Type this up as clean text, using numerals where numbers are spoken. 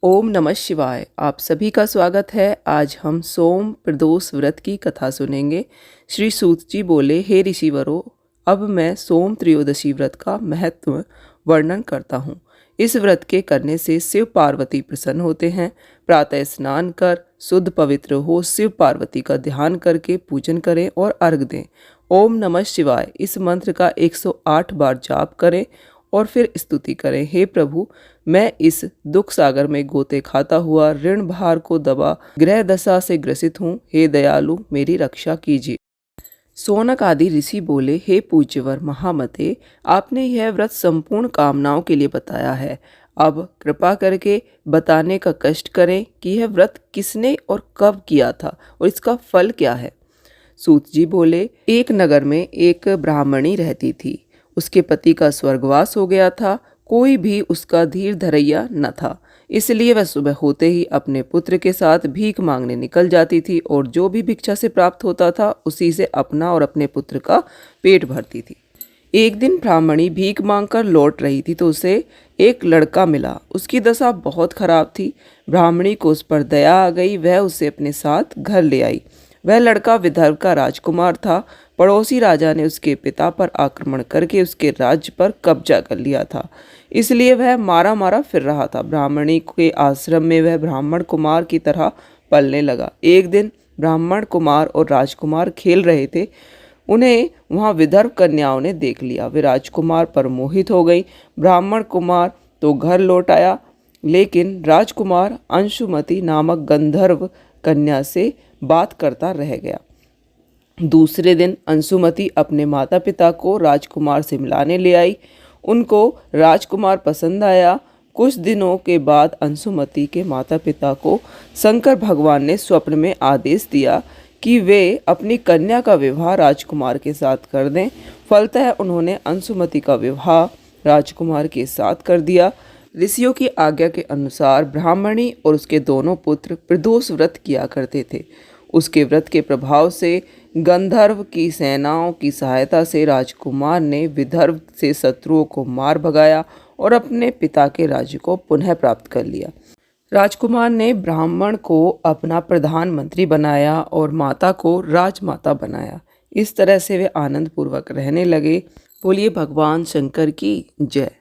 ओम नमः शिवाय। आप सभी का स्वागत है। आज हम सोम प्रदोष व्रत की कथा सुनेंगे। श्री सूत जी बोले, हे ऋषिवरों, अब मैं सोम त्रयोदशी व्रत का महत्व वर्णन करता हूँ। इस व्रत के करने से शिव पार्वती प्रसन्न होते हैं। प्रातः स्नान कर शुद्ध पवित्र हो शिव पार्वती का ध्यान करके पूजन करें और अर्घ दें। ओम नमः शिवाय इस मंत्र का 108 बार जाप करें और फिर स्तुति करें। हे प्रभु, मैं इस दुख सागर में गोते खाता हुआ ऋण भार को दबा ग्रह दशा से ग्रसित हूँ। हे दयालु, मेरी रक्षा कीजिए। सोनक आदि ऋषि बोले, हे पूज्यवर महामते, आपने यह व्रत संपूर्ण कामनाओं के लिए बताया है। अब कृपा करके बताने का कष्ट करें कि यह व्रत किसने और कब किया था और इसका फल क्या है। सूत जी बोले, एक नगर में एक ब्राह्मणी रहती थी। उसके पति का स्वर्गवास हो गया था। कोई भी उसका धीर धरैया न था, इसलिए वह सुबह होते ही अपने पुत्र के साथ भीख मांगने निकल जाती थी और जो भी भिक्षा से प्राप्त होता था उसी से अपना और अपने पुत्र का पेट भरती थी। एक दिन ब्राह्मणी भीख मांगकर लौट रही थी तो उसे एक लड़का मिला। उसकी दशा बहुत खराब थी। ब्राह्मणी को उस पर दया आ गई। वह उसे अपने साथ घर ले आई। वह लड़का विदर्भ का राजकुमार था। पड़ोसी राजा ने उसके पिता पर आक्रमण करके उसके राज्य पर कब्जा कर लिया था, इसलिए वह मारा मारा फिर रहा था। ब्राह्मणी के आश्रम में वह ब्राह्मण कुमार की तरह पलने लगा। एक दिन ब्राह्मण कुमार और राजकुमार खेल रहे थे। उन्हें वहां विदर्भ कन्याओं ने देख लिया। वे राजकुमार पर मोहित हो गई। ब्राह्मण कुमार तो घर लौट आया, लेकिन राजकुमार अंशुमति नामक गंधर्व कन्या से बात करता रह गया। दूसरे दिन अंशुमति अपने माता पिता को राजकुमार से मिलाने ले आई। उनको राजकुमार पसंद आया। कुछ दिनों के बाद अंशुमति के माता पिता को शंकर भगवान ने स्वप्न में आदेश दिया कि वे अपनी कन्या का विवाह राजकुमार के साथ कर दें। फलतः उन्होंने अंशुमति का विवाह राजकुमार के साथ कर दिया। ऋषियों की आज्ञा के अनुसार ब्राह्मणी और उसके दोनों पुत्र प्रदोष व्रत किया करते थे। उसके व्रत के प्रभाव से गंधर्व की सेनाओं की सहायता से राजकुमार ने विदर्भ से शत्रुओं को मार भगाया और अपने पिता के राज्य को पुनः प्राप्त कर लिया। राजकुमार ने ब्राह्मण को अपना प्रधानमंत्री बनाया और माता को राजमाता बनाया। इस तरह से वे आनंद पूर्वक रहने लगे। बोलिए भगवान शंकर की जय।